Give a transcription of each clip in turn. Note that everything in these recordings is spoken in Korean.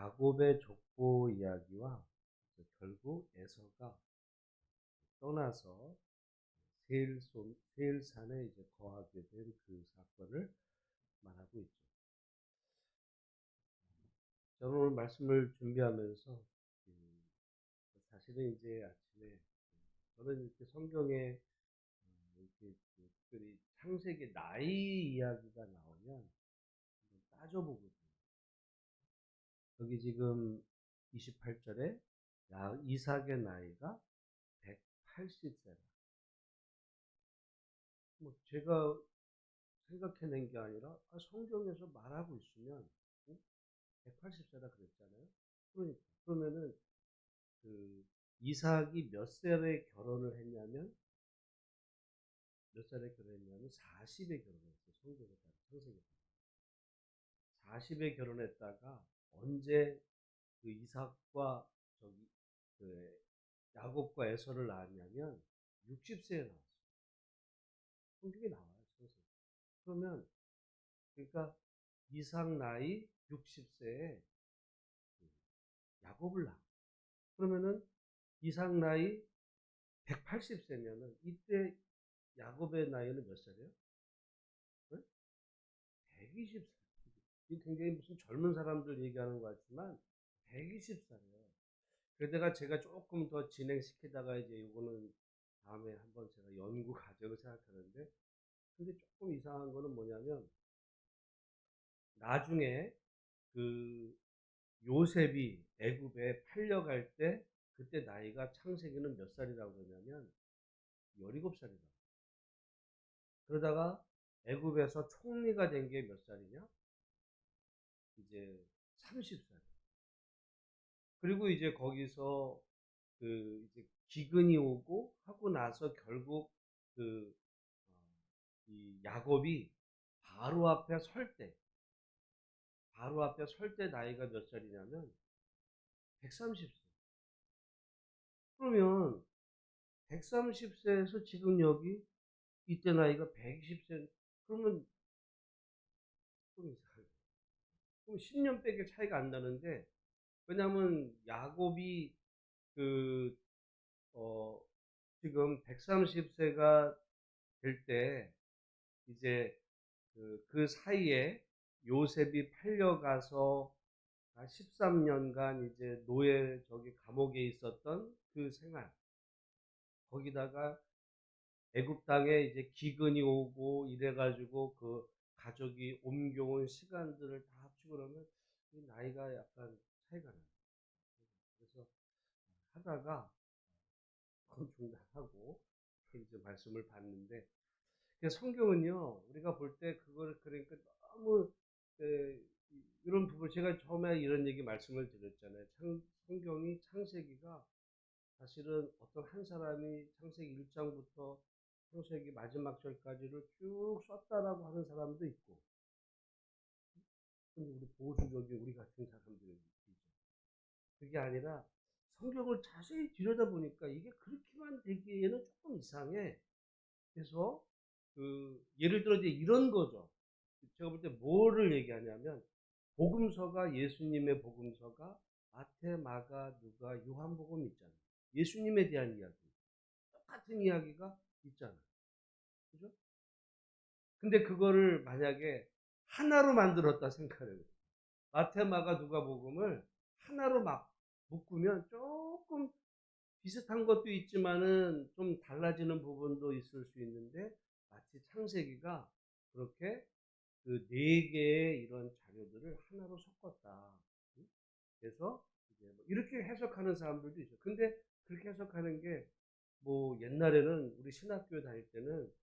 야곱의 족보 이야기와 결국 에서가 떠나서 세일산에 이제 거하게 된 그 사건을 말하고 있죠. 저는 오늘 말씀을 준비하면서 사실은 이제 아침에 저는 이렇게 성경에 이렇게 특별히 창세기 나이 이야기가 나오면 한번 따져보거든요. 여기 지금 28절에 이삭의 나이가 180세라. 뭐 제가 생각해낸 게 아니라 성경에서 말하고 있으면 180세라 그랬잖아요. 그러면은 그 이삭이 몇 살에 결혼을 했냐면 40에 결혼했어요. 성경에 따라 창세기에 따라 40에 결혼했다가 언제 그 이삭과 저기 그 야곱과 에서를 낳았냐면 60세에 나왔어요. 성경에 나와요. 창세기. 그러면 그러니까 이삭 나이 60세에 야곱을 낳아. 그러면은 이삭 나이 180세면은 이때 야곱의 나이는 몇 살이에요? 네? 120살. 이 굉장히 무슨 젊은 사람들 얘기하는 것 같지만 120살이에요. 그러다가 제가 조금 더 진행시키다가 이제 이거는 다음에 한번 제가 연구 과정을 생각하는데, 근데 조금 이상한 거는 뭐냐면 나중에 그 요셉이 애굽에 팔려갈 때 그때 나이가 창세기는 몇 살이라고 그러냐면 17살이라고. 그러다가 애굽에서 총리가 된 게 몇 살이냐? 이제 30살. 그리고 이제 거기서 그 이제 기근이 오고 하고 나서 결국 그 이 야곱이 바로 앞에 설 때 나이가 몇 살이냐면 130세. 그러면 130세에서 지금 여기 이때 나이가 120세. 그러면 좀 이상해요. 그럼 10년밖에 차이가 안 나는데, 왜냐면 야곱이 그 지금 130세가 될 때 이제 그 사이에 요셉이 팔려가서 13년간 이제 감옥에 있었던 그 생활, 거기다가 애굽 땅에 이제 기근이 오고 이래가지고 그 가족이 옮겨온 시간들을 다 합치고 그러면 이 나이가 약간 차이가 나요. 그래서 하다가 중단하고 이제 말씀을 봤는데, 성경은요 우리가 볼 때 그걸 그러니까 너무 이런 부분, 제가 처음에 이런 얘기 말씀을 드렸잖아요. 성경이 창세기가 사실은 어떤 한 사람이 창세기 1장부터 창세기 마지막 절까지를 쭉 썼다라고 하는 사람도 있고, 근데 우리 보수적인 우리 같은 사람들이 있죠. 그게 아니라 성경을 자세히 들여다보니까 이게 그렇게만 되기에는 조금 이상해. 그래서 예를 들어 이제 이런 거죠. 제가 볼 때 뭐를 얘기하냐면, 복음서가 예수님의 복음서가 마태, 마가, 누가, 요한복음 있잖아요. 예수님에 대한 이야기. 똑같은 이야기가 있잖아요. 그죠? 근데 그거를 만약에 하나로 만들었다 생각해요. 마태, 마가, 누가복음을 하나로 막 묶으면 조금 비슷한 것도 있지만은 좀 달라지는 부분도 있을 수 있는데, 마치 창세기가 그렇게 그 네 개의 이런 자료들을 하나로 섞었다. 그래서 이제 뭐 이렇게 해석하는 사람들도 있어요. 근데 그렇게 해석하는 게 뭐 옛날에는 우리 신학교 다닐 때는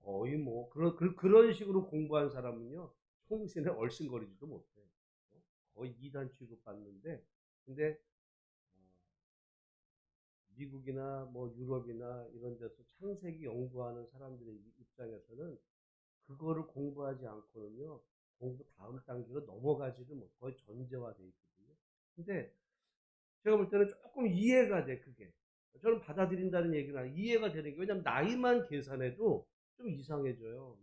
거의 뭐 그런 식으로 공부한 사람은요 송신에 얼씬거리지도 못해. 거의 이단 취급받는데, 근데 미국이나 뭐 유럽이나 이런 데서 창세기 연구하는 사람들의 입장에서는 그거를 공부하지 않고는요 공부 다음 단계로 넘어가지도 못, 거의 전제화돼 있거든요. 근데 제가 볼 때는 조금 이해가 돼. 그게 저는 받아들인다는 얘기는 아니고 이해가 되는 게, 왜냐면 나이만 계산해도 좀 이상해져요.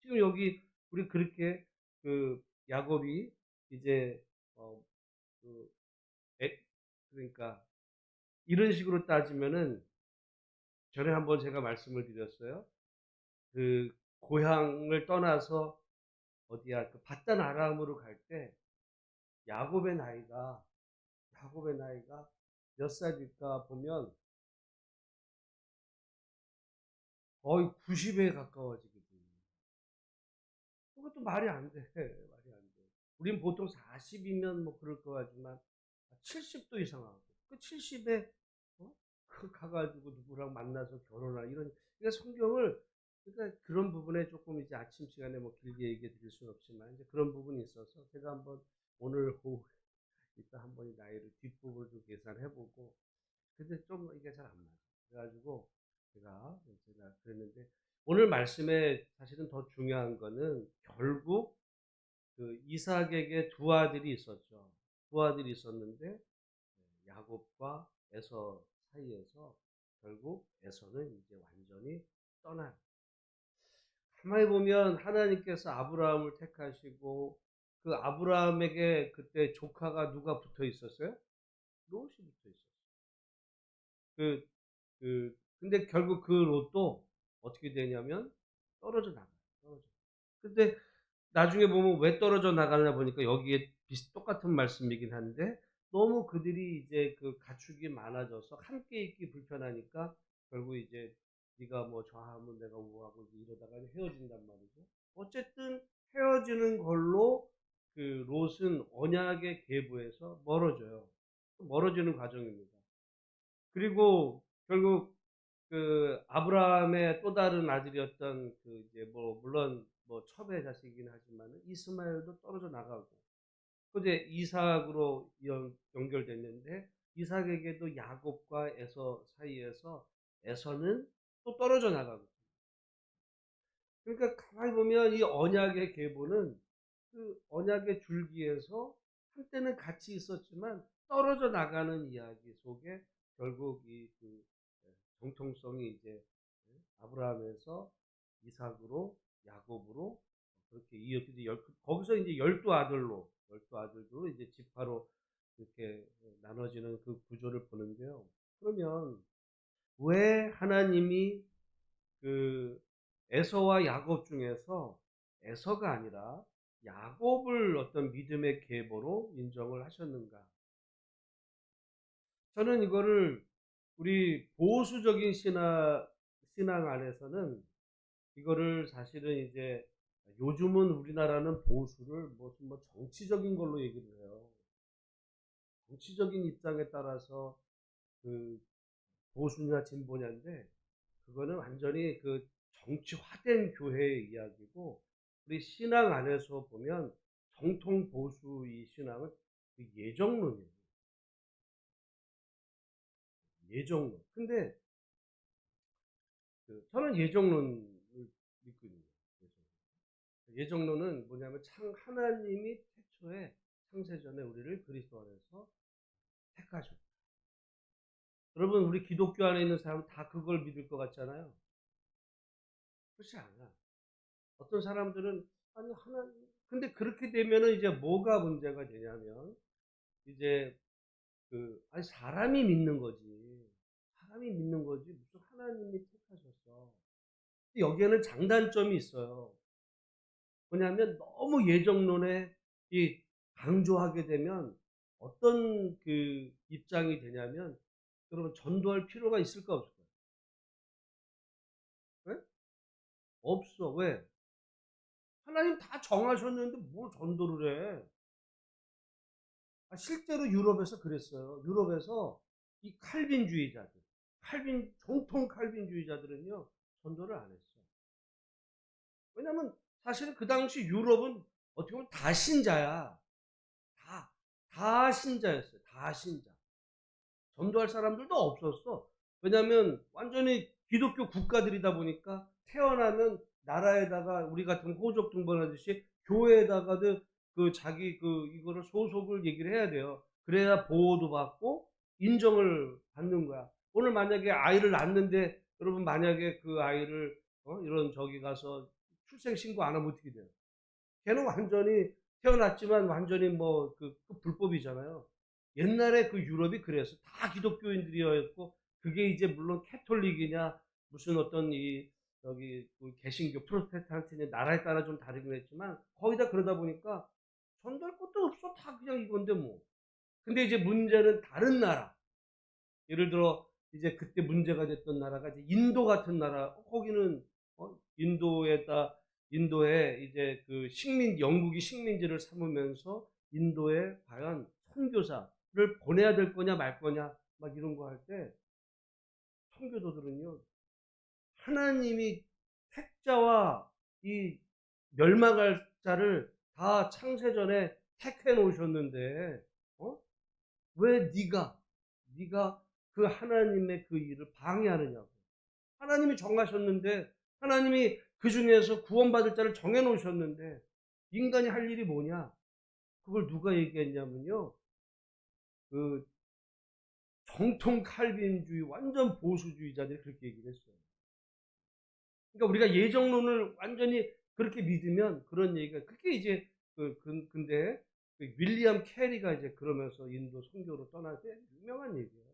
지금 여기 우리 그렇게 그 야곱이 이제 어 그 그러니까 이런 식으로 따지면은 전에 한번 제가 말씀을 드렸어요. 그 고향을 떠나서 어디야 그 paddan 아람으로 갈 때 야곱의 나이가 야곱의 나이가 몇 살일까 보면 거의 90에 가까워지거든요. 그것도 말이 안 돼. 말이 안 돼. 우린 보통 40이면 뭐 그럴 거 같지만 70도 이상하고 그 70에 그 가가지고 누구랑 만나서 결혼할 이런 그러니까 성경을 그러니까 그런 부분에 조금 이제 아침 시간에 뭐 길게 얘기해 드릴 수는 없지만 이제 그런 부분이 있어서 제가 한번 오늘 오후 이따 한번 이 나이를 뒷부분을 좀 계산해 보고 근데 좀 이게 잘 안 맞아요. 그래가지고 제가 그랬는데 오늘 말씀에 사실은 더 중요한 거는 결국 그 이삭에게 두 아들이 있었죠. 두 아들이 있었는데 야곱과 에서 사이에서 결국 에서는 이제 완전히 떠나요. 가만히 보면 하나님께서 아브라함을 택하시고 그 아브라함에게 그때 조카가 누가 붙어 있었어요? 롯이 붙어 있었어요. 그 근데 결국 그 롯도 어떻게 되냐면 떨어져 나가요. 떨어져. 근데 나중에 보면 왜 떨어져 나가냐 보니까 여기에 똑같은 말씀이긴 한데 너무 그들이 이제 그 가축이 많아져서 함께 있기 불편하니까 결국 이제 네가 뭐 좌하면 내가 우하고 이러다가 헤어진단 말이죠. 어쨌든 헤어지는 걸로 그 롯은 언약의 계보에서 멀어져요. 멀어지는 과정입니다. 그리고 결국 그 아브라함의 또 다른 아들이었던 그 이제 뭐 물론 뭐 첩의 자식이긴 하지만 이스마엘도 떨어져 나가고 그 이제 이삭으로 연결됐는데 이삭에게도 야곱과 에서 사이에서 에서는 또 떨어져 나가고 그러니까 가만히 보면 이 언약의 계보는 그 언약의 줄기에서 한때는 같이 있었지만 떨어져 나가는 이야기 속에 결국 이그 정통성이 이제 아브라함에서 이삭으로 야곱으로 그렇게 이어서 거기서 이제 열두 아들로 이제 지파로 이렇게 나눠지는 그 구조를 보는데요. 그러면 왜 하나님이 그 에서와 야곱 중에서 에서가 아니라 야곱을 어떤 믿음의 계보로 인정을 하셨는가? 저는 이거를 우리 보수적인 신앙 안에서는 이거를 사실은 이제 요즘은 우리나라는 보수를 무슨 뭐 정치적인 걸로 얘기를 해요. 정치적인 입장에 따라서 그 보수냐 진보냐인데 그거는 완전히 그 정치화된 교회의 이야기고 우리 신앙 안에서 보면 정통 보수 이 신앙은 그 예정론이에요. 예정론. 근데 그 저는 예정론을 믿거든요. 예정론은 뭐냐면 하나님이 태초에 창세전에 우리를 그리스도 안에서 택하셨다. 여러분 우리 기독교 안에 있는 사람 다 그걸 믿을 것 같잖아요. 그렇지 않아. 어떤 사람들은 아니 하나님 근데 그렇게 되면은 이제 뭐가 문제가 되냐면 이제 그 아니 사람이 믿는 거지. 사람이 믿는 거지 무슨 하나님이 택하셨어. 여기에는 장단점이 있어요. 뭐냐면 너무 예정론에 이 강조하게 되면 어떤 그 입장이 되냐면 여러분 전도할 필요가 있을까 없을까요? 네? 없어. 왜? 하나님 다 정하셨는데 뭘 전도를 해? 실제로 유럽에서 그랬어요. 유럽에서 이 정통 칼빈주의자들은요 전도를 안 했어. 왜냐면 사실은 그 당시 유럽은 어떻게 보면 다 신자야. 다 신자였어요. 다 신자. 전도할 사람들도 없었어. 왜냐하면 완전히 기독교 국가들이다 보니까 태어나면 나라에다가 우리 같은 호적 등본하듯이 교회에다가도 그 자기 그 이거를 소속을 얘기를 해야 돼요. 그래야 보호도 받고 인정을 받는 거야. 오늘 만약에 아이를 낳는데 여러분 만약에 그 아이를 이런 저기 가서 출생 신고 안 하면 어떻게 돼요? 걔는 완전히 태어났지만 완전히 뭐 그 불법이잖아요. 옛날에 그 유럽이 그래서 다 기독교인들이었고, 그게 이제 물론 캐톨릭이냐 무슨 어떤 이 여기 그 개신교 프로테스탄트냐 나라에 따라 좀 다르긴 했지만 거의 다 그러다 보니까 전도할 것도 없어, 다 그냥 이건데 뭐. 근데 이제 문제는 다른 나라, 예를 들어 이제 그때 문제가 됐던 나라가 이제 인도 같은 나라, 거기는 인도에 이제 그 영국이 식민지를 삼으면서 인도에 과연 선교사를 보내야 될 거냐 말 거냐 막 이런 거 할 때, 선교도들은요, 하나님이 택자와 이 멸망할 자를 다 창세전에 택해 놓으셨는데, 어? 왜 네가 그 하나님의 그 일을 방해하느냐고. 하나님이 정하셨는데, 하나님이 그 중에서 구원받을 자를 정해 놓으셨는데 인간이 할 일이 뭐냐? 그걸 누가 얘기했냐면요, 그 정통 칼빈주의 완전 보수주의자들이 그렇게 얘기를 했어요. 그러니까 우리가 예정론을 완전히 그렇게 믿으면 그런 얘기가, 그게 이제 근데 그 윌리엄 캐리가 이제 그러면서 인도 선교로 떠날 때 유명한 얘기예요.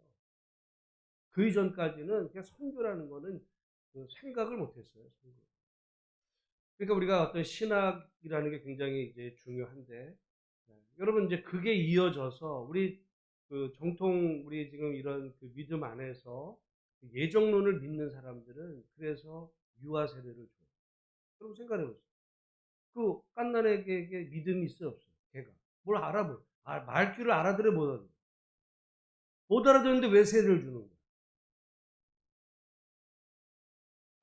그 이전까지는 그냥 선교라는 거는 그 생각을 못했어요. 선교. 그러니까 우리가 어떤 신학이라는 게 굉장히 이제 중요한데, 여러분 이제 그게 이어져서 우리 그 정통 우리 지금 이런 그 믿음 안에서 예정론을 믿는 사람들은 그래서 유아 세례를 줘요. 여러분 생각해 보세요. 그 갓난에게 믿음이 있어요, 없어요? 걔가 뭘 알아볼, 말귀를 알아들어 못 알아들어. 못 알아듣는데 왜 세례를 주는 거야?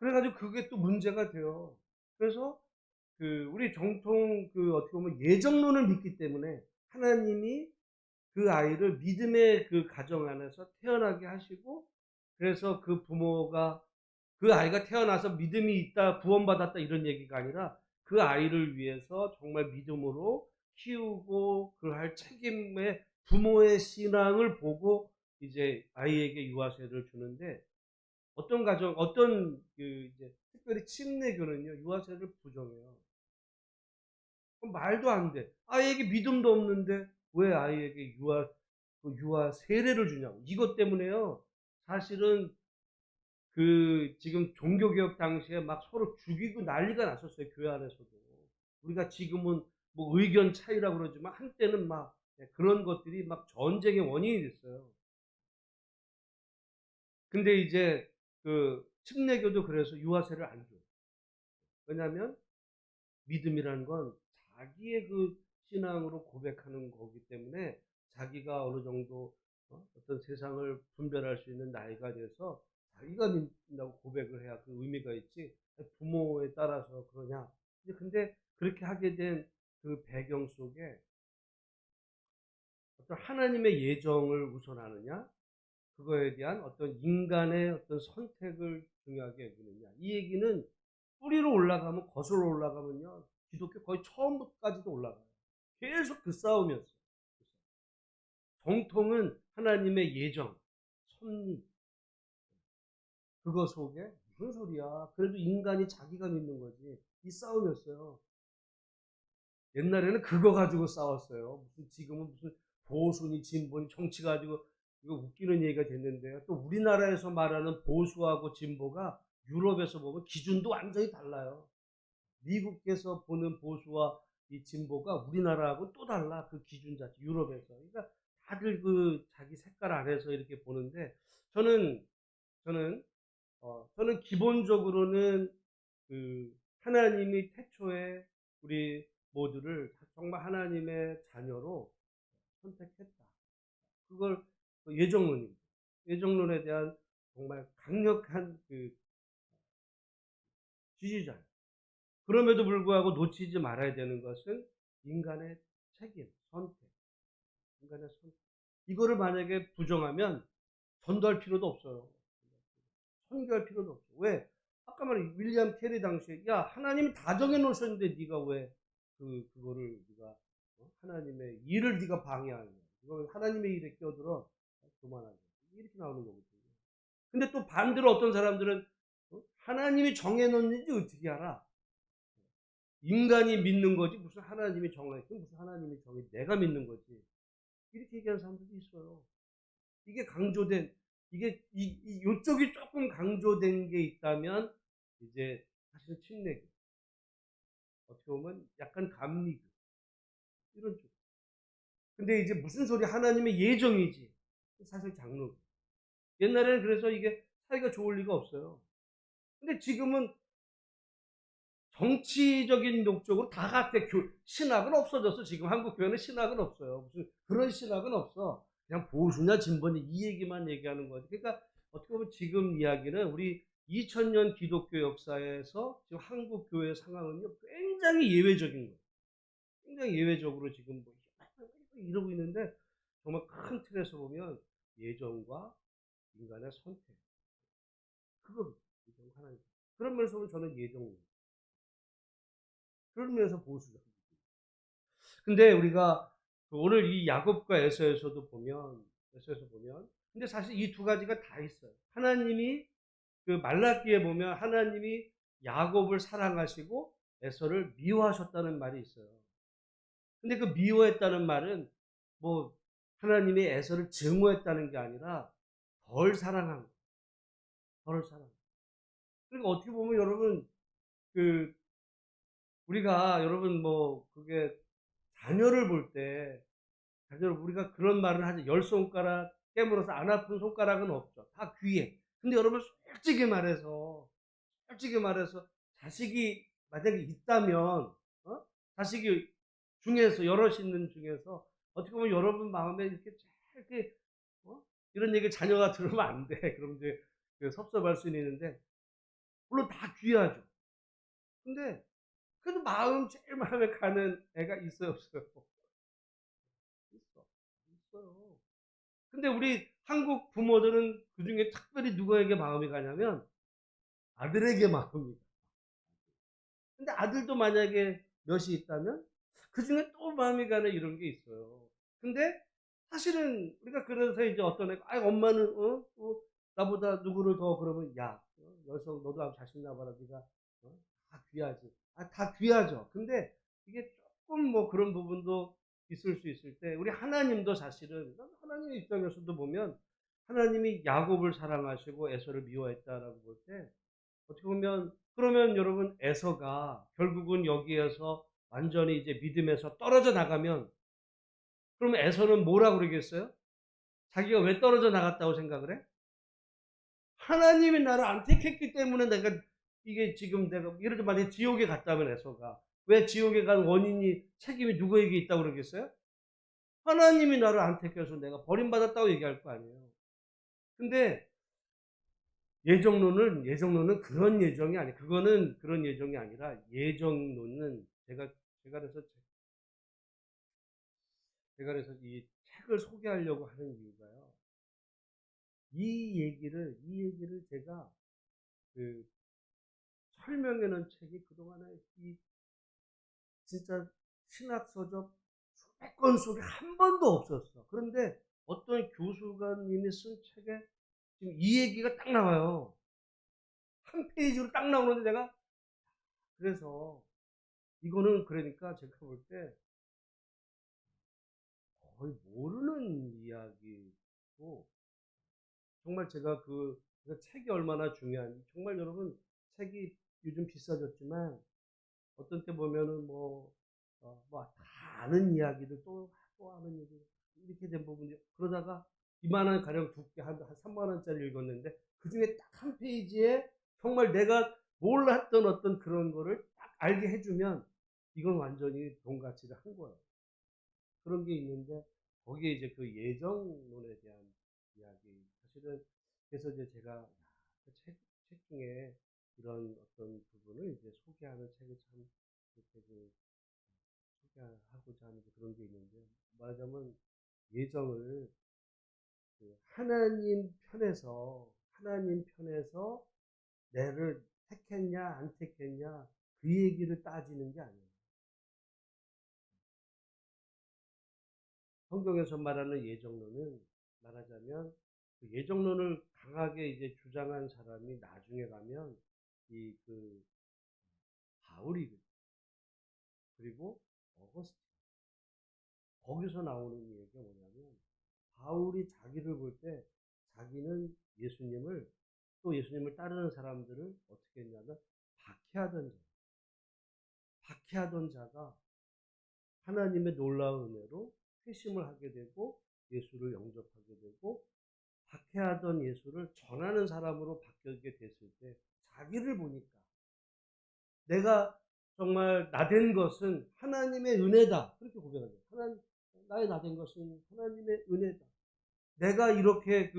그래가지고 그게 또 문제가 돼요. 그래서 그 우리 정통 그 어떻게 보면 예정론을 믿기 때문에 하나님이 그 아이를 믿음의 그 가정 안에서 태어나게 하시고, 그래서 그 부모가 그 아이가 태어나서 믿음이 있다, 구원받았다 이런 얘기가 아니라 그 아이를 위해서 정말 믿음으로 키우고 그 할 책임의 부모의 신앙을 보고 이제 아이에게 유아세를 주는데, 어떤 가정, 어떤 그 이제 특별히 침례교는요, 유아세를 부정해요. 그럼 말도 안 돼. 아이에게 믿음도 없는데 왜 아이에게 유아 세례를 주냐고. 이것 때문에요. 사실은 그 지금 종교개혁 당시에 막 서로 죽이고 난리가 났었어요, 교회 안에서도. 우리가 지금은 뭐 의견 차이라고 그러지만 한때는 막 그런 것들이 막 전쟁의 원인이 됐어요. 근데 이제 그 침례교도 그래서 유아세를 안 줘요. 왜냐하면 믿음이라는 건 자기의 그 신앙으로 고백하는 거기 때문에, 자기가 어느 정도 어떤 세상을 분별할 수 있는 나이가 돼서 자기가 믿는다고 고백을 해야 그 의미가 있지, 부모에 따라서 그러냐. 근데 그렇게 하게 된 그 배경 속에 어떤 하나님의 예정을 우선하느냐, 그거에 대한 어떤 인간의 어떤 선택을 중요하게 여기느냐. 이 얘기는 뿌리로 올라가면, 거슬러 올라가면요, 기독교 거의 처음부터까지도 올라가요. 계속 그 싸움이었어요. 정통은 하나님의 예정, 섭리, 그거 속에 무슨 소리야. 그래도 인간이 자기가 믿는 거지. 이 싸움이었어요. 옛날에는 그거 가지고 싸웠어요. 무슨 지금은 무슨 보수니 진보니 정치 가지고 이거 웃기는 얘기가 됐는데요. 또 우리나라에서 말하는 보수하고 진보가 유럽에서 보면 기준도 완전히 달라요. 미국에서 보는 보수와 이 진보가 우리나라하고 또 달라. 그 기준 자체, 유럽에서. 그러니까 다들 그 자기 색깔 안에서 이렇게 보는데, 저는 저는 저는 기본적으로는 그 하나님이 태초에 우리 모두를 정말 하나님의 자녀로 선택했다. 그걸 예정론입니다. 예정론에 대한 정말 강력한 그 지지자예요. 그럼에도 불구하고 놓치지 말아야 되는 것은 인간의 책임, 선택, 인간의 선택. 이거를 만약에 부정하면 전도할 필요도 없어요. 선교할 필요도 없어. 왜? 아까 말한 윌리엄 캐리 당시에, 야, 하나님이 다 정해 놓으셨는데 네가 왜 그거를 네가 하나님의 일을 네가 방해하냐. 이거 하나님의 일에 끼어들어. 그만하자. 이렇게 나오는 거거든요. 근데 또 반대로 어떤 사람들은 하나님이 정해 놓는지 어떻게 알아? 인간이 믿는 거지 무슨 하나님이 정했지 무슨 하나님이 정해 내가 믿는 거지. 이렇게 얘기하는 사람들도 있어요. 이게 강조된 이게 요쪽이 조금 강조된 게 있다면 이제 사실은 침례교, 어떻게 보면 약간 감리교 이런 쪽. 근데 이제 무슨 소리 하나님의 예정이지. 사실 장로교. 옛날에는 그래서 이게 사이가 좋을 리가 없어요. 근데 지금은 정치적인 목적으로 다 같아. 신학은 없어졌어. 지금 한국 교회는 신학은 없어요. 무슨 그런 신학은 없어. 그냥 보수냐 진보냐 이 얘기만 얘기하는 거지. 그러니까 어떻게 보면 지금 이야기는 우리 2000년 기독교 역사에서 지금 한국 교회 상황은요 굉장히 예외적인 거예요. 굉장히 예외적으로 지금 뭐 이러고 있는데 정말 큰 틀에서 보면 예정과 인간의 선택 그겁니다. 예정 하나님. 그런 면에서 보면 저는 예정. 그런 면에서 보수죠. 근데 우리가 그 오늘 이 야곱과 에서에서도 보면 에서에서 보면 근데 사실 이 두 가지가 다 있어요. 하나님이 그 말라기에 보면 하나님이 야곱을 사랑하시고 에서를 미워하셨다는 말이 있어요. 근데 그 미워했다는 말은 뭐 하나님이 에서를 증오했다는 게 아니라 덜 사랑한 거, 덜 사랑. 그러니까 어떻게 보면 여러분 그 우리가 여러분 뭐 그게 자녀를 볼때 자녀를 우리가 그런 말을 하죠. 열 손가락 깨물어서 안 아픈 손가락은 없죠. 다 귀해. 근데 여러분 솔직히 말해서 자식이 만약에 있다면 어? 자식이 중에서 여럿 있는 중에서 어떻게 보면 여러분 마음에 이렇게 이렇게 어? 이런 얘기를 자녀가 들으면 안 돼. 그럼 이제 그 섭섭할 수는 있는데 물론 다 귀하죠. 근데 그래도 제일 마음에 가는 애가 있어요, 없어요? 있어. 있어요. 근데 우리 한국 부모들은 그중에 특별히 누구에게 마음이 가냐면 아들에게 마음이 가. 근데 아들도 만약에 몇이 있다면 그중에 또 마음이 가는 이런 게 있어요. 근데 사실은 우리가 그래서 이제 어떤 애가 엄마는 나보다 누구를 더 그러면 야 녀석 너도 자신 나봐라 네가 다 귀하지. 다 귀하죠. 근데 이게 조금 뭐 그런 부분도 있을 수 있을 때 우리 하나님도 사실은 하나님의 입장에서도 보면 하나님이 야곱을 사랑하시고 에서를 미워했다라고 볼 때 어떻게 보면 그러면 여러분 에서가 결국은 여기에서 완전히 이제 믿음에서 떨어져 나가면 그러면 에서는 뭐라고 그러겠어요? 자기가 왜 떨어져 나갔다고 생각을 해? 하나님이 나를 안 택했기 때문에 내가 이게 지금 내가 예를 들어 만약에 지옥에 갔다면 에서가 왜 지옥에 간 원인이 책임이 누구에게 있다고 그러겠어요? 하나님이 나를 안 택해서 내가 버림받았다고 얘기할 거 아니에요. 근데 예정론은 그런 예정이 아니 그거는 그런 예정이 아니라 예정론은 제가 그래서 이 책을 소개하려고 하는 이유가요. 이 얘기를 제가 그 설명해 놓은 책이 그동안에 이 진짜 신학 서적 수백 권 속에 한 번도 없었어. 그런데 어떤 교수가님이 쓴 책에 지금 이 얘기가 딱 나와요. 한 페이지로 딱 나오는데 내가 그래서 이거는 그러니까 제가 볼 때 거의 모르는 이야기고 정말 제가 그 책이 얼마나 중요한지 정말 여러분 책이 요즘 비싸졌지만 어떤 때 보면은 다 아는 이야기를 또 아는 얘기 이렇게 된 부분이 그러다가 이만한 가령 두께 한 3만 원짜리 읽었는데 그 중에 딱 한 페이지에 정말 내가 몰랐던 어떤 그런 거를 딱 알게 해주면 이건 완전히 돈 가치를 한 거예요. 그런 게 있는데 거기에 이제 그 예정론에 대한 이야기 사실은 그래서 이제 제가 책 중에 이런 어떤 부분을 이제 소개하는 책을 참 이렇게 소개하고자 하는 그런 게 있는데 말하자면 예정을 그 하나님 편에서 내를 택했냐 안 택했냐 그 얘기를 따지는 게 아니에요. 성경에서 말하는 예정론은 말하자면 그 예정론을 강하게 이제 주장한 사람이 나중에 가면 이 그 바울이거든요. 그리고 어거스틴. 거기서 나오는 얘기가 뭐냐면 바울이 자기를 볼 때 자기는 예수님을 또 예수님을 따르는 사람들을 어떻게 했냐면 박해하던 자가 하나님의 놀라운 은혜로 회심을 하게 되고 예수를 영접하게 되고 박해하던 예수를 전하는 사람으로 바뀌게 됐을 때 자기를 보니까 내가 정말 나된 것은 하나님의 은혜다. 그렇게 고백하죠. 나의 나된 것은 하나님의 은혜다. 내가 이렇게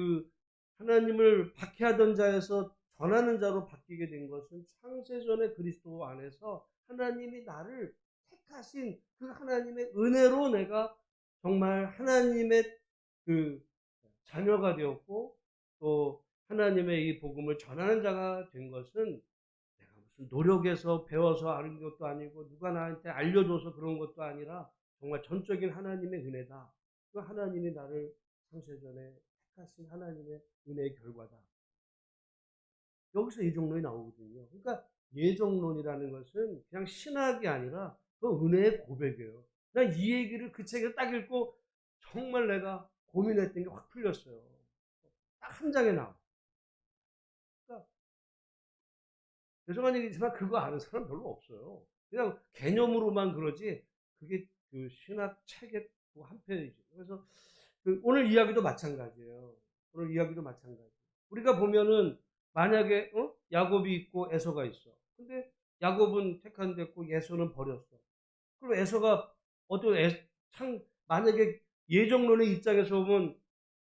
하나님을 박해하던 자에서 전하는 자로 바뀌게 된 것은 창세전의 그리스도 안에서 하나님이 나를 택하신 그 하나님의 은혜로 내가 정말 하나님의 자녀가 되었고 또 하나님의 이 복음을 전하는 자가 된 것은 내가 무슨 노력해서 배워서 아는 것도 아니고 누가 나한테 알려줘서 그런 것도 아니라 정말 전적인 하나님의 은혜다. 그 하나님이 나를 창세전에 택하신 하나님의 은혜의 결과다. 여기서 예정론이 나오거든요. 그러니까 예정론이라는 것은 그냥 신학이 아니라 그 은혜의 고백이에요. 난 이 얘기를 그 책을 딱 읽고 정말 내가 고민했던 게 확 풀렸어요. 딱 한 장에 나와. 그러니까 죄송한 얘기지만 그거 아는 사람 별로 없어요. 그냥 개념으로만 그러지 그게 신학 책의 한 페이지. 그래서 오늘 이야기도 마찬가지예요. 오늘 이야기도 마찬가지. 우리가 보면은 만약에 야곱이 있고 에서가 있어. 근데 야곱은 택한 됐고 에서는 버렸어. 그럼 에서가 만약에 예정론의 입장에서 보면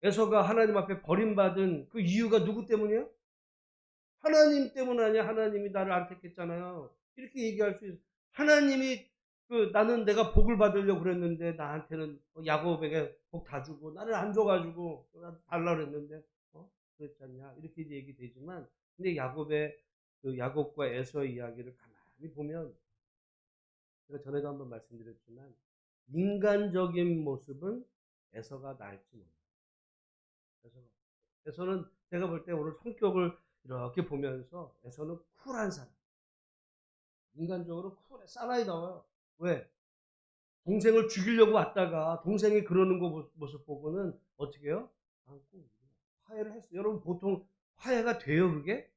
에서가 하나님 앞에 버림받은 그 이유가 누구 때문이에요? 하나님 때문 아니야. 하나님이 나를 안 택했잖아요. 이렇게 얘기할 수 있어요. 하나님이 나는 내가 복을 받으려고 그랬는데 나한테는 야곱에게 복 다 주고 나를 안 줘가지고 나한테 달라 그랬는데 그랬잖냐 이렇게 얘기되지만 근데 야곱과 에서의 이야기를 가만히 보면 제가 전에도 한번 말씀드렸지만 인간적인 모습은 에서가 나을지 몰라요. 에서는 제가 볼 때 오늘 성격을 이렇게 보면서 에서는 쿨한 사람. 인간적으로 쿨해. 사나이 나와요. 왜? 동생을 죽이려고 왔다가 동생이 그러는 거 모습 보고는 어떻게 해요? 안고 화해를 했어요. 여러분 보통 화해가 돼요 그게?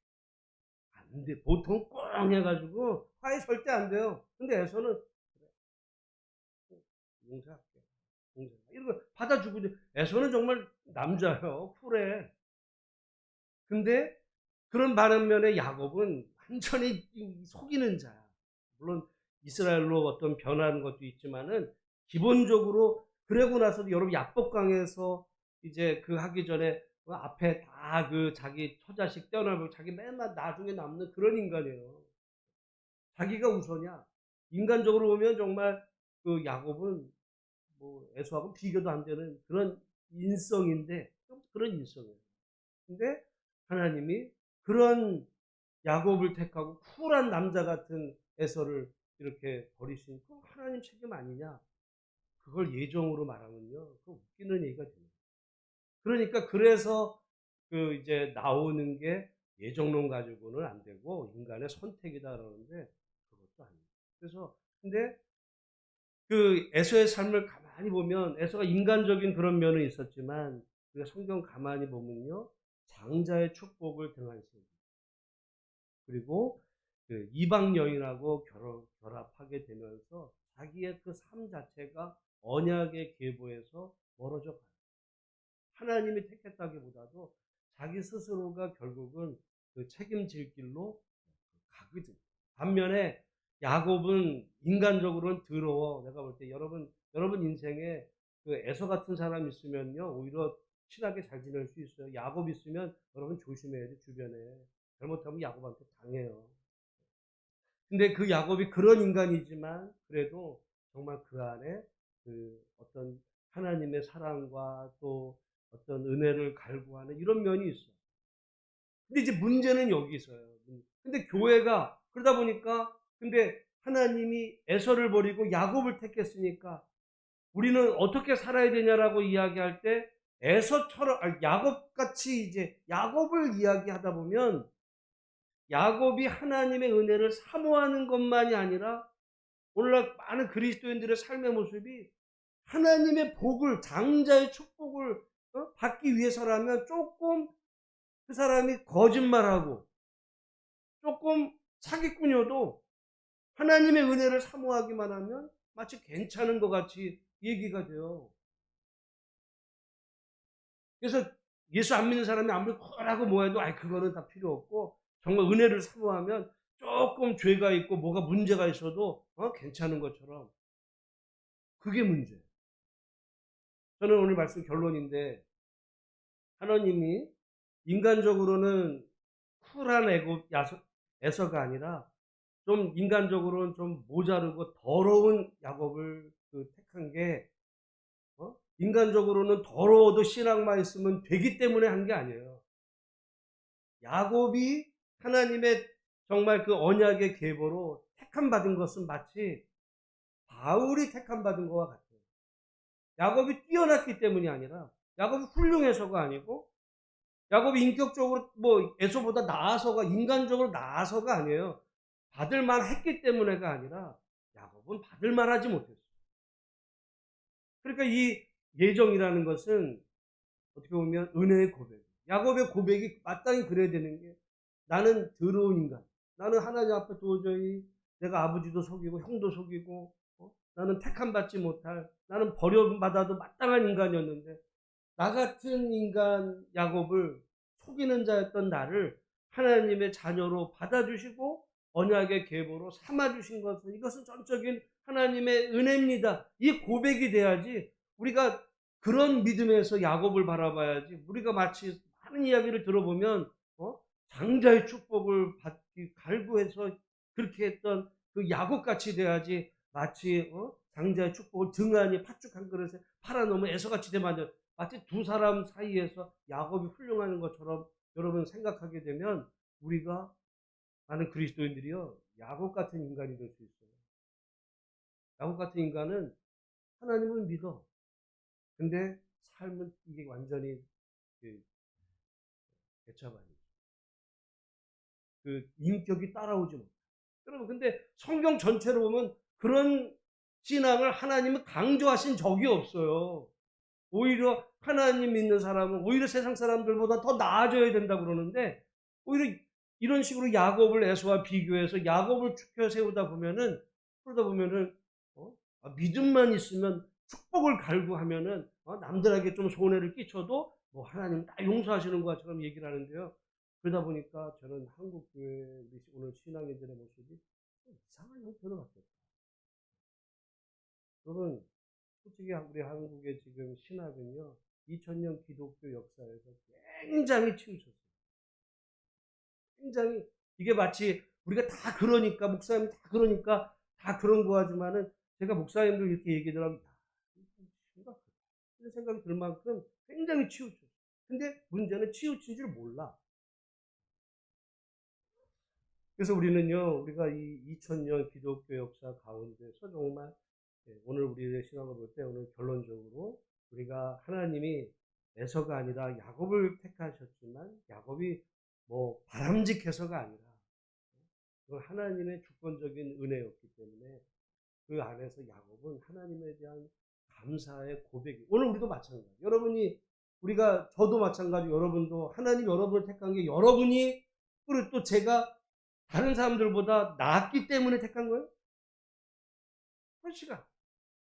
안 돼. 보통 꽁 해가지고 화해 절대 안 돼요. 근데 에서는 그래. 용서할게. 이런 거 받아주고 에서는 정말 남자예요. 쿨해. 근데 그런 반면에 야곱은 완전히 속이는 자야. 물론 이스라엘로 어떤 변하는 것도 있지만은 기본적으로 그러고 나서도 여러분 야복강에서 이제 하기 전에 앞에 다 자기 처자식 떼어나고 자기 맨날 나중에 남는 그런 인간이에요. 자기가 우선이야. 인간적으로 보면 정말 야곱은 뭐 에서하고 비교도 안 되는 그런 인성인데 그런 인성이에요. 근데 하나님이 그런 야곱을 택하고 쿨한 남자 같은 에서를 이렇게 버리신 그 하나님 책임 아니냐? 그걸 예정으로 말하면요. 그 웃기는 얘기가 됩니다. 그러니까 그래서 이제 나오는 게 예정론 가지고는 안 되고 인간의 선택이다 그러는데 그것도 아닙니다. 그래서 근데 에서의 삶을 가만히 보면 에서가 인간적인 그런 면은 있었지만 우리가 성경 가만히 보면요. 장자의 축복을 등한시합니다. 그리고 이방 여인하고 결합하게 되면서 자기의 그 삶 자체가 언약의 계보에서 멀어져 가요. 하나님이 택했다기보다도 자기 스스로가 결국은 책임질 길로 가거든. 반면에 야곱은 인간적으로는 더러워. 내가 볼 때 여러분 인생에 에서 같은 사람 있으면요 오히려 친하게 잘 지낼 수 있어요. 야곱 있으면 여러분 조심해야 돼. 주변에 잘못하면 야곱한테 당해요. 근데 야곱이 그런 인간이지만 그래도 정말 그 안에 어떤 하나님의 사랑과 또 어떤 은혜를 갈구하는 이런 면이 있어요. 근데 이제 문제는 여기 있어요. 근데 교회가 그러다 보니까 근데 하나님이 에서를 버리고 야곱을 택했으니까 우리는 어떻게 살아야 되냐라고 이야기할 때 에서처럼 야곱같이 이제 야곱을 이야기하다 보면 야곱이 하나님의 은혜를 사모하는 것만이 아니라 오늘날 많은 그리스도인들의 삶의 모습이 하나님의 복을, 장자의 축복을 받기 위해서라면 조금 그 사람이 거짓말하고 조금 사기꾼이어도 하나님의 은혜를 사모하기만 하면 마치 괜찮은 것 같이 얘기가 돼요. 그래서 예수 안 믿는 사람이 아무리 콜하고 뭐해도 그거는 다 필요 없고, 정말 은혜를 사모하면 조금 죄가 있고 뭐가 문제가 있어도 괜찮은 것처럼, 그게 문제예요. 저는 오늘 말씀 결론인데, 하나님이 인간적으로는 쿨한 에서가 아니라 좀 인간적으로는 좀 모자르고 더러운 야곱을 택한 게, 인간적으로는 더러워도 신앙만 있으면 되기 때문에 한 게 아니에요. 야곱이 하나님의 정말 그 언약의 계보로 택함 받은 것은 마치 바울이 택함 받은 것과 같아요. 야곱이 뛰어났기 때문이 아니라, 야곱이 훌륭해서가 아니고, 야곱이 인격적으로 뭐 에서보다 나아서가, 인간적으로 나아서가 아니에요. 받을 만했기 때문에가 아니라 야곱은 받을 만하지 못했어요. 그러니까 이 예정이라는 것은 어떻게 보면 은혜의 고백. 야곱의 고백이 마땅히 그래야 되는 게, 나는 더러운 인간. 나는 하나님 앞에 도저히 내가 아버지도 속이고 형도 속이고, 나는 택함 받지 못할, 나는 버림받아도 마땅한 인간이었는데, 나 같은 인간 야곱을 속이는 자였던 나를 하나님의 자녀로 받아주시고 언약의 계보로 삼아주신 것은, 이것은 전적인 하나님의 은혜입니다. 이 고백이 돼야지 우리가 그런 믿음에서 야곱을 바라봐야지. 우리가 마치 많은 이야기를 들어보면 장자의 축복을 받기 갈구해서 그렇게 했던 그 야곱같이 돼야지, 마치 장자의 축복을 등한히 팥죽 한 그릇에 팔아놓으면 에서같이 되면 마치 두 사람 사이에서 야곱이 훌륭한 것처럼 여러분 생각하게 되면, 우리가 많은 그리스도인들이요, 야곱 같은 인간이 될 수 있어요. 야곱 같은 인간은 하나님을 믿어. 근데 삶은 이게 완전히 개차반이에요. 그 인격이 따라오지 못해. 여러분, 근데 성경 전체로 보면 그런 신앙을 하나님은 강조하신 적이 없어요. 오히려 하나님 믿는 사람은 오히려 세상 사람들보다 더 나아져야 된다고 그러는데, 오히려 이런 식으로 야곱을 에서와 비교해서 야곱을 추켜 세우다 보면은, 그러다 보면은 믿음만 있으면, 축복을 갈구하면은 남들에게 좀 손해를 끼쳐도 뭐 하나님 다 용서하시는 것처럼 얘기를 하는데요. 그러다 보니까 저는 한국 교회 오늘 신앙인들의 모습이 좀 이상한 형태로 바뀌었어요. 여러분, 솔직히 우리 한국의 지금 신학은요, 2000년 기독교 역사에서 굉장히 치우쳤어요. 굉장히, 이게 마치 우리가 다 그러니까, 목사님 다 그러니까 다 그런 거 하지만은, 제가 목사님들 이렇게 얘기를 하면 심각하다 이런 생각이 들 만큼 굉장히 치우쳤어요. 근데 문제는 치우친 줄 몰라. 그래서 우리가 이 2000년 기독교 역사 가운데서 정말, 오늘 우리의 신앙을 볼 때 오늘 결론적으로, 우리가 하나님이 에서가 아니라 야곱을 택하셨지만, 야곱이 뭐 바람직해서가 아니라 그건 하나님의 주권적인 은혜였기 때문에, 그 안에서 야곱은 하나님에 대한 감사의 고백이, 오늘 우리도 마찬가지. 저도 마찬가지, 여러분도 하나님 여러분을 택한 게, 여러분이, 그리고 또 제가 다른 사람들보다 낫기 때문에 택한 거예요? 그렇지가.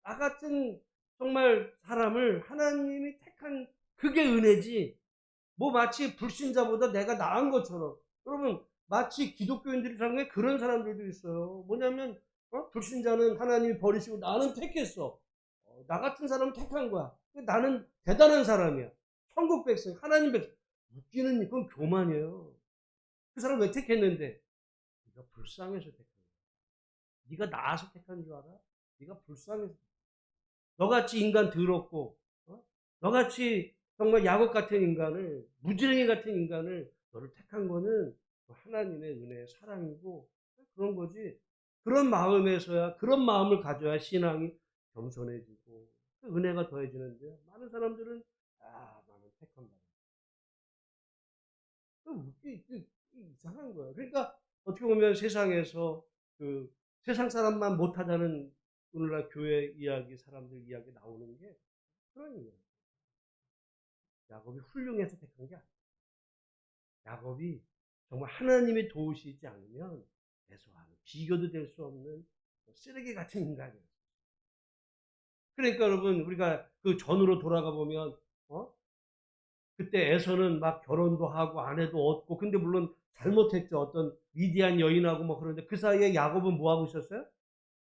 나 같은 정말 사람을 하나님이 택한, 그게 은혜지. 뭐 마치 불신자보다 내가 나은 것처럼. 여러분, 마치 기독교인들이 생각에 그런 사람들도 있어요. 뭐냐면 불신자는 하나님이 버리시고 나는 택했어. 나 같은 사람은 택한 거야. 나는 대단한 사람이야. 천국 백성, 하나님 백성. 웃기는, 그건 교만이에요. 그 사람 왜 택했는데? 네가 불쌍해서 택한 거야. 네가 나아서 택한 줄 알아? 네가 불쌍해서. 너같이 인간 더럽고, 너같이 정말 야곱 같은 인간을, 무지랭이 같은 인간을 너를 택한 거는 하나님의 은혜의 사랑이고 그런 거지. 그런 마음에서야, 그런 마음을 가져야 신앙이 겸손해지고 그 은혜가 더해지는데요. 많은 사람들은 나는 택한 바다. 이상한 거야. 그러니까 어떻게 보면 세상에서 그 세상 사람만 못하다는 오늘날 교회 이야기, 사람들 이야기 나오는 게 그런 이유예요. 야곱이 훌륭해서 택한 게 아니에요. 야곱이 정말 하나님이 도우시지 않으면 애소하는, 비교도 될 수 없는 쓰레기 같은 인간이에요. 그러니까 여러분, 우리가 그 전으로 돌아가 보면, 그때 에서는 막 결혼도 하고 아내도 얻고, 근데 물론 잘못했죠. 어떤 미디안 여인하고 뭐 그런데 그 사이에 야곱은 뭐 하고 있었어요?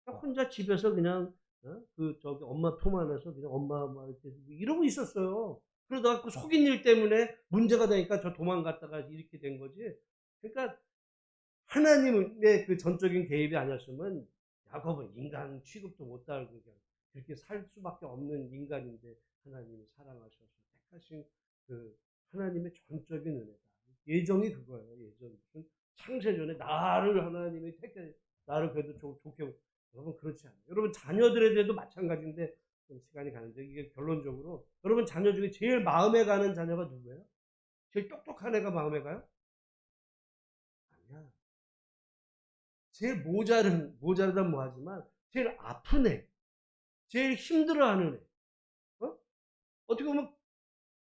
혼자 집에서 그냥, 엄마 품 안에서 그냥 엄마 이렇게 이러고 있었어요. 그러다가 그 속인 일 때문에 문제가 되니까 저 도망갔다가 이렇게 된 거지. 그러니까 하나님의 그 전적인 개입이 아니었으면 야곱은 인간 취급도 못 달고 그냥 그렇게 살 수밖에 없는 인간인데, 하나님이 사랑하셔서 택하신 그 하나님의 전적인 은혜다. 예정이 그거예요. 예정이. 무슨 창세전에 나를 하나님이 택해, 나를 그래도 좋게. 여러분 그렇지 않아요. 여러분 자녀들에 대해도 마찬가지인데, 좀 시간이 가는데 이게 결론적으로 여러분 자녀 중에 제일 마음에 가는 자녀가 누구예요? 제일 똑똑한 애가 마음에 가요? 아니야. 제일 모자르다 뭐하지만 제일 아픈 애, 제일 힘들어하는 애. 어떻게 보면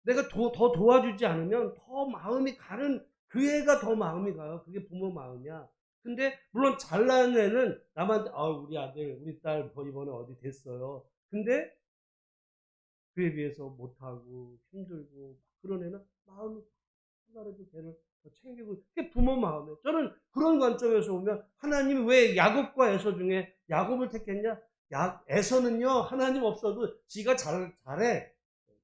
내가 더 도와주지 않으면 더 마음이 가는 그 애가 더 마음이 가요. 그게 부모 마음이야. 근데 물론 잘나는 애는 남한테 우리 아들, 우리 딸 이번에 어디 됐어요. 근데 그에 비해서 못하고 힘들고 그런 애는 마음이 하나라도 걔를 더 챙기고, 그게 부모 마음이에요. 저는 그런 관점에서 보면 하나님이 왜 야곱과 에서 중에 야곱을 택했냐? 에서는요, 하나님 없어도 지가 잘해.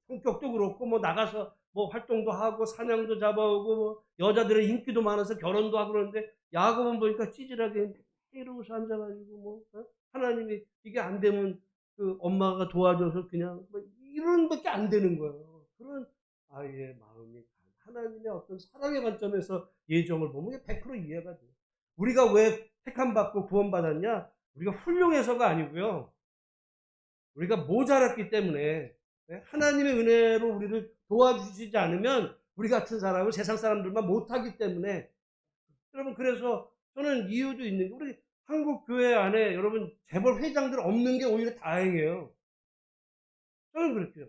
성격도 그렇고 뭐 나가서 뭐 활동도 하고 사냥도 잡아오고 뭐 여자들의 인기도 많아서 결혼도 하고 그러는데, 야곱은 보니까 찌질하게 이러고서 앉아가지고 하나님이 이게 안 되면 그 엄마가 도와줘서 그냥 뭐 이런 밖에 안 되는 거예요. 그런 아이의 마음이 하나님의 어떤 사랑의 관점에서 예정을 보면 100% 이해가 돼요. 우리가 왜 택함받고 구원받았냐? 우리가 훌륭해서가 아니고요. 우리가 모자랐기 때문에, 하나님의 은혜로 우리를 도와주시지 않으면 우리 같은 사람은 세상 사람들만 못하기 때문에. 여러분 그래서 저는 이유도 있는 게, 우리 한국 교회 안에 여러분 재벌 회장들 없는 게 오히려 다행이에요. 저는 그렇게요.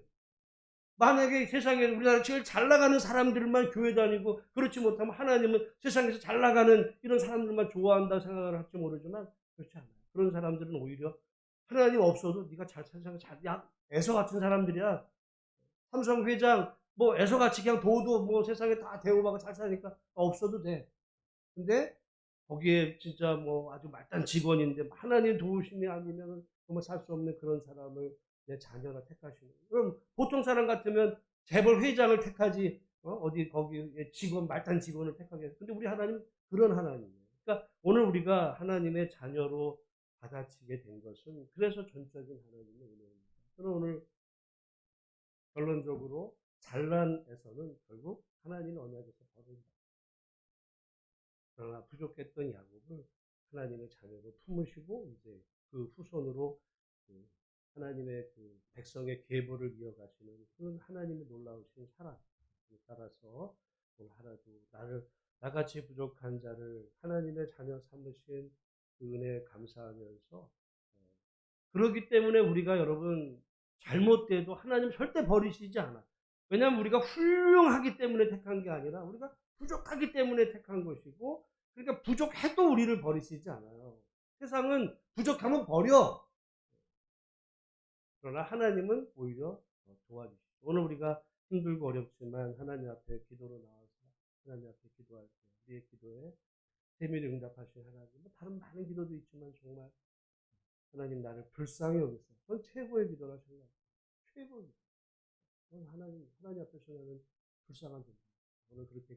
만약에 세상에 우리나라 제일 잘 나가는 사람들만 교회 다니고, 그렇지 못하면 하나님은 세상에서 잘 나가는 이런 사람들만 좋아한다 생각을 할지 모르지만 그렇지 않아요. 그런 사람들은 오히려 하나님 없어도 네가 세상에 에서 같은 사람들이야. 삼성 회장 뭐 에서 같이 그냥 도도 뭐 세상에 다 대우받고 잘 사니까 없어도 돼. 근데 거기에 진짜 뭐 아주 말단 직원인데 하나님 도우심이 아니면 정말 살 수 없는 그런 사람을 내 자녀라 택하시는. 그럼 보통 사람 같으면 재벌 회장을 택하지, 어디 거기 직원 말단 직원을 택하겠어요. 근데 우리 하나님 그런 하나님이에요. 그러니까 오늘 우리가 하나님의 자녀로 받아치게 된 것은 그래서 전적인 하나님의 은혜입니다. 저는 오늘 결론적으로 잘난에서는 결국 하나님의 언약에서 버린다. 그러나 부족했던 야곱을 하나님의 자녀로 품으시고 이제 그 후손으로 그 하나님의 그 백성의 계보를 이어가시는 그런 하나님의 놀라우신 사랑 따라서 오늘 하나도 나같이 부족한 자를 하나님의 자녀 삼으신 그 은혜에 감사하면서, 그러기 때문에 우리가 여러분 잘못돼도 하나님 절대 버리시지 않아. 왜냐하면 우리가 훌륭하기 때문에 택한 게 아니라 우리가 부족하기 때문에 택한 것이고, 그러니까 부족해도 우리를 버리시지 않아요. 세상은 부족하면 버려. 그러나 하나님은 오히려 도와주시고, 오늘 우리가 힘들고 어렵지만 하나님 앞에 기도로 나와서 하나님 앞에 기도할 때 우리의 기도에 세밀히 응답하신 하나님, 다른 많은 기도도 있지만 정말 하나님 나를 불쌍히 여기서, 그건 최고의 기도라 생각해요. 최고의 기도. 하나님 앞에서 나는 불쌍한 존재. 오늘 그렇게